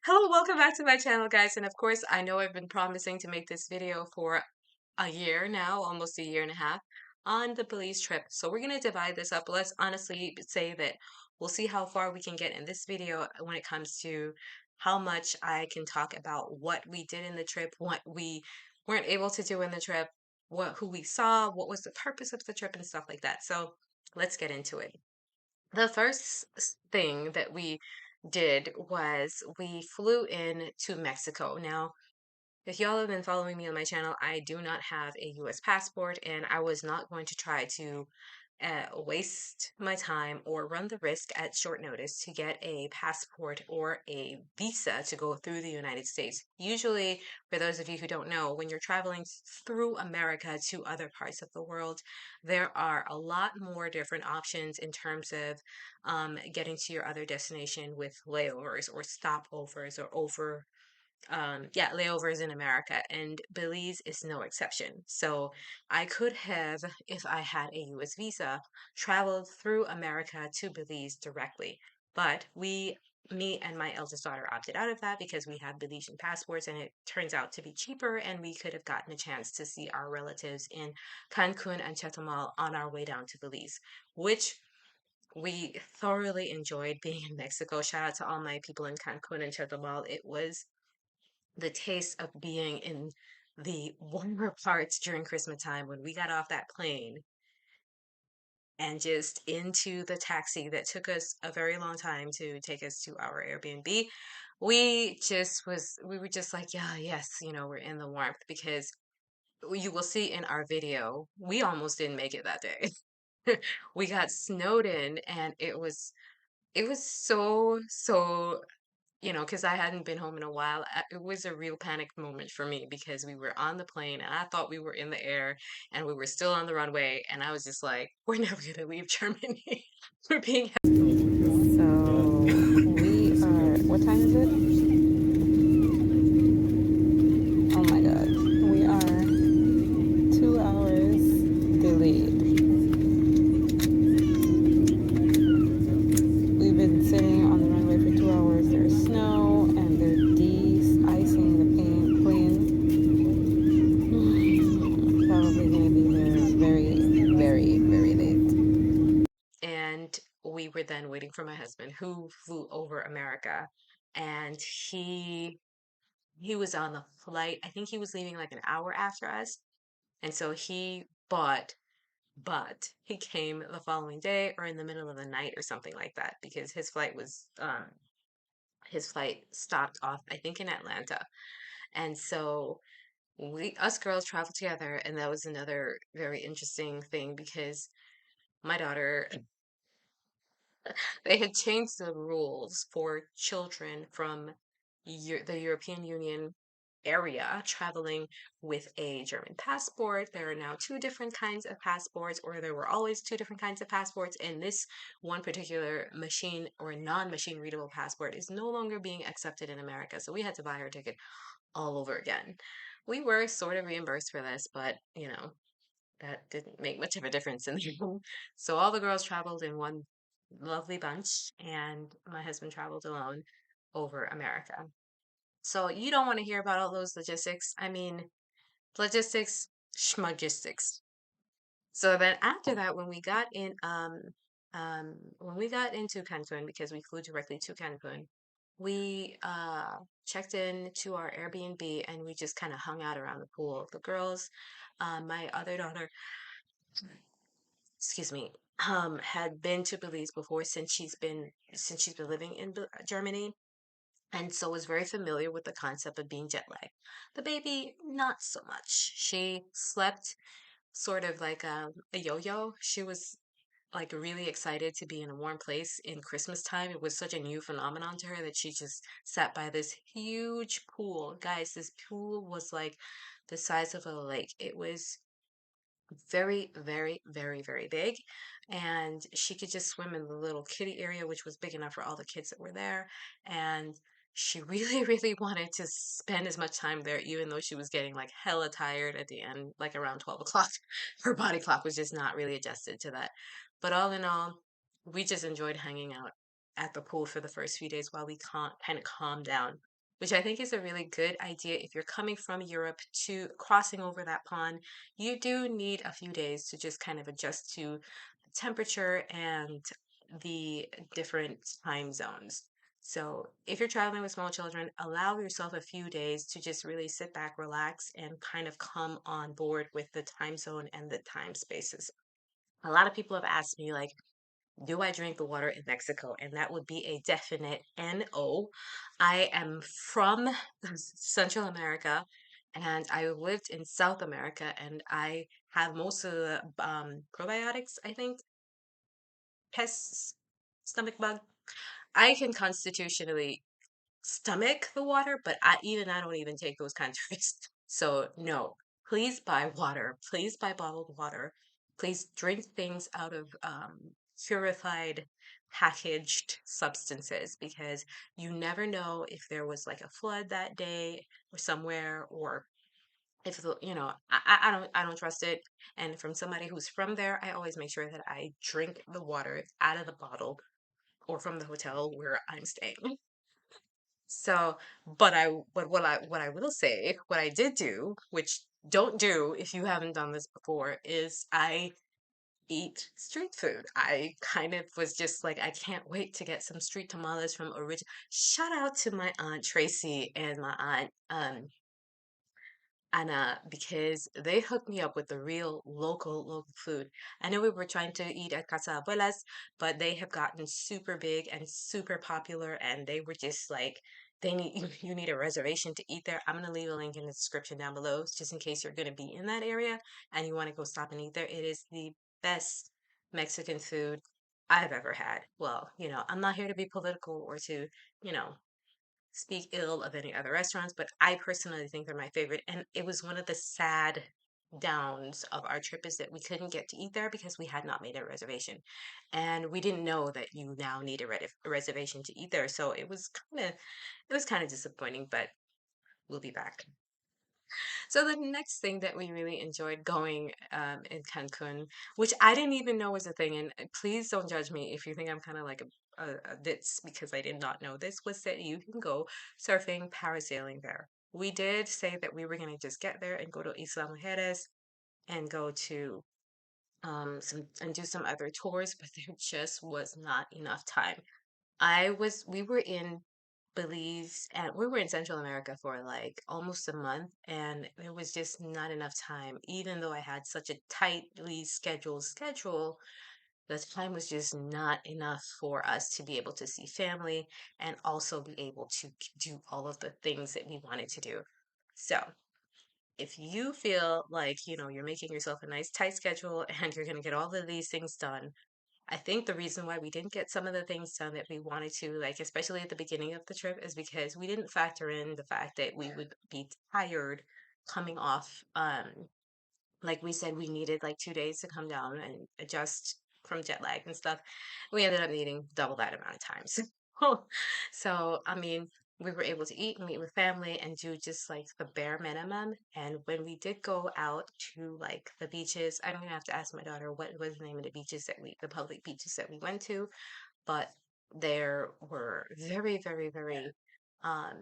Hello, welcome back to my channel, guys. And of course, I know I've been promising to make this video for a year now, almost a year and a half, on the Belize trip. So we're going to divide this up. Let's honestly say that we'll see how far we can get in this video when it comes to how much I can talk about what we did in the trip, what we weren't able to do in the trip, who we saw, what was the purpose of the trip, and stuff like that. So let's get into it. The first thing that we did was we flew in to Mexico. Now, if y'all have been following me on my channel, I do not have a US passport, and I was not going to try to waste my time or run the risk at short notice to get a passport or a visa to go through the United States. Usually, for those of you who don't know, when you're traveling through America to other parts of the world, there are a lot more different options in terms of getting to your other destination with layovers or stopovers or layovers in America, and Belize is no exception. So I could have, if I had a US visa, traveled through America to Belize directly. But me and my eldest daughter opted out of that because we have Belizean passports and it turns out to be cheaper, and we could have gotten a chance to see our relatives in Cancun and Chetumal on our way down to Belize, which we thoroughly enjoyed being in Mexico. Shout out to all my people in Cancun and Chetumal. It was the taste of being in the warmer parts during Christmas time when we got off that plane and just into the taxi that took us a very long time to take us to our Airbnb. We were just like, yeah, yes, we're in the warmth because you will see in our video, we almost didn't make it that day. We got snowed in and it was so because I hadn't been home in a while. It was a real panic moment for me because we were on the plane and I thought we were in the air and we were still on the runway. And I was just like, we're never going to leave Germany. We're being. So we are, what time is it? Oh my God. We are 2 hours delayed. We've been sitting on the runway for 2 hours. There's snow and they're de-icing the plane. Probably going to be there very, very, very late. And we were then waiting for my husband, who flew over America, and he was on the flight. I think he was leaving like an hour after us, and so but he came the following day or in the middle of the night or something like that because his flight stopped off, I think, in Atlanta. And so us girls traveled together, and that was another very interesting thing because my daughter, they had changed the rules for children from the European Union area traveling with a German passport. There are now two different kinds of passports, or there were always two different kinds of passports, and this one particular machine or non-machine readable passport is no longer being accepted in America. So we had to buy our ticket all over again. We were sort of reimbursed for this, but that didn't make much of a difference in the end. So all the girls traveled in one lovely bunch, and my husband traveled alone over America. So you don't want to hear about all those logistics. I mean, logistics, schmagistics. So then after that, when we got into Cancun, because we flew directly to Cancun, we checked in to our Airbnb and we just kind of hung out around the pool. The girls, my other daughter, excuse me, had been to Belize before since she's been living in Germany, and so was very familiar with the concept of being jet lagged. The baby, not so much. She slept sort of like a yo-yo. She was like really excited to be in a warm place in Christmas time. It was such a new phenomenon to her that she just sat by this huge pool. Guys, this pool was like the size of a lake. It was very, very, very, very big. And she could just swim in the little kiddie area, which was big enough for all the kids that were there. And she really, really wanted to spend as much time there, even though she was getting like hella tired at the end, like around 12 o'clock. Her body clock was just not really adjusted to that. But all in all, we just enjoyed hanging out at the pool for the first few days while we kind of calmed down. which I think is a really good idea if you're coming from Europe to crossing over that pond. You do need a few days to just kind of adjust to the temperature and the different time zones. So, if you're traveling with small children, allow yourself a few days to just really sit back, relax, and kind of come on board with the time zone and the time spaces. A lot of people have asked me, like, do I drink the water in Mexico? And that would be a definite no. I am from Central America and I lived in South America and I have most of the probiotics, I think, pests, stomach bug. I can constitutionally stomach the water, but I don't even take those kinds of risks. So no, please buy water. Please buy bottled water. Please drink things out of purified, packaged substances because you never know if there was like a flood that day or somewhere, or if I don't trust it. And from somebody who's from there, I always make sure that I drink the water out of the bottle or from the hotel where I'm staying. So, but what I will say, what I did do, which don't do if you haven't done this before, is I eat street food. I kind of was just like, I can't wait to get some street tamales from Origin. Shout out to my aunt Tracy and my aunt Anna because they hooked me up with the real local food. I know we were trying to eat at Casa Abuelas, but they have gotten super big and super popular, and they were just like, they need you need a reservation to eat there. I'm gonna leave a link in the description down below, just in case you're gonna be in that area and you want to go stop and eat there. It is the best Mexican food I've ever had. Well, I'm not here to be political or to, you know, speak ill of any other restaurants, but I personally think they're my favorite. And it was one of the sad downs of our trip is that we couldn't get to eat there because we had not made a reservation. And we didn't know that you now need a reservation to eat there. So it was kind of disappointing, but we'll be back. So the next thing that we really enjoyed going in Cancun, which I didn't even know was a thing, and please don't judge me if you think I'm kind of like a ditz because I did not know this, was that you can go surfing, parasailing there. We did say that we were going to just get there and go to Isla Mujeres and go to some and do some other tours, but there just was not enough time. We were in Belize and we were in Central America for like almost a month, and there was just not enough time. Even though I had such a tightly schedule, the time was just not enough for us to be able to see family and also be able to do all of the things that we wanted to do. So, if you feel like, you're making yourself a nice tight schedule and you're going to get all of these things done, I think the reason why we didn't get some of the things done that we wanted to, like especially at the beginning of the trip, is because we didn't factor in the fact that we would be tired coming off. Like we said, we needed like 2 days to come down and adjust from jet lag and stuff. We ended up needing double that amount of time. So, I mean, we were able to eat and meet with family and do just like the bare minimum. And when we did go out to like the beaches, I'm gonna have to ask my daughter what was the name of the public beaches that we went to, but there were very, very, very, um,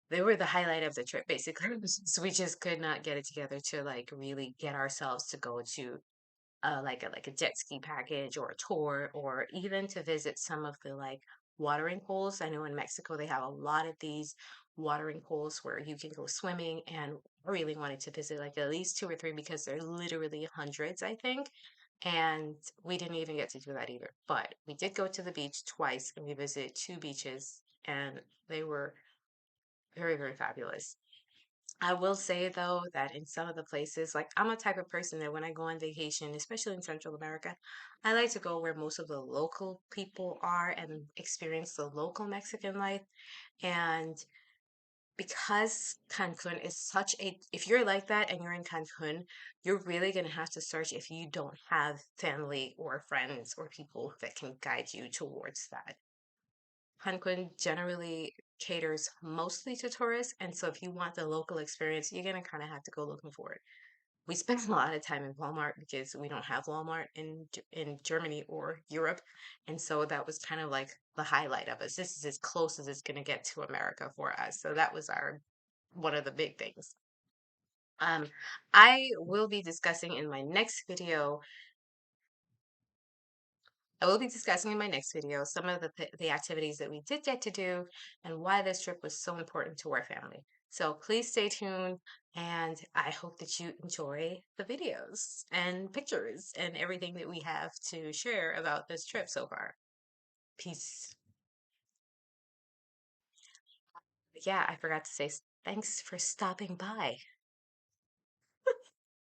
they were the highlight of the trip basically. So we just could not get it together to like really get ourselves to go to like a jet ski package or a tour or even to visit some of the like watering holes. I know in Mexico they have a lot of these watering holes where you can go swimming, and I really wanted to visit like at least two or three because they're literally hundreds, I think. And we didn't even get to do that either. But we did go to the beach twice and we visited two beaches, and they were very, very fabulous. I will say though that in some of the places, like I'm a type of person that when I go on vacation, especially in Central America, I like to go where most of the local people are and experience the local Mexican life. And because Cancun is if you're like that and you're in Cancun, you're really going to have to search if you don't have family or friends or people that can guide you towards that. Cancun generally caters mostly to tourists, and so if you want the local experience, you're gonna kind of have to go looking for it. We spent a lot of time in Walmart because we don't have Walmart in Germany or Europe, and so that was kind of like the highlight of us. This is as close as it's going to get to America for us. So that was our one of the big things. Um, I will be discussing in my next video I will be discussing in my next video some of the activities that we did get to do and why this trip was so important to our family. So please stay tuned, and I hope that you enjoy the videos and pictures and everything that we have to share about this trip so far. Peace. Yeah, I forgot to say thanks for stopping by.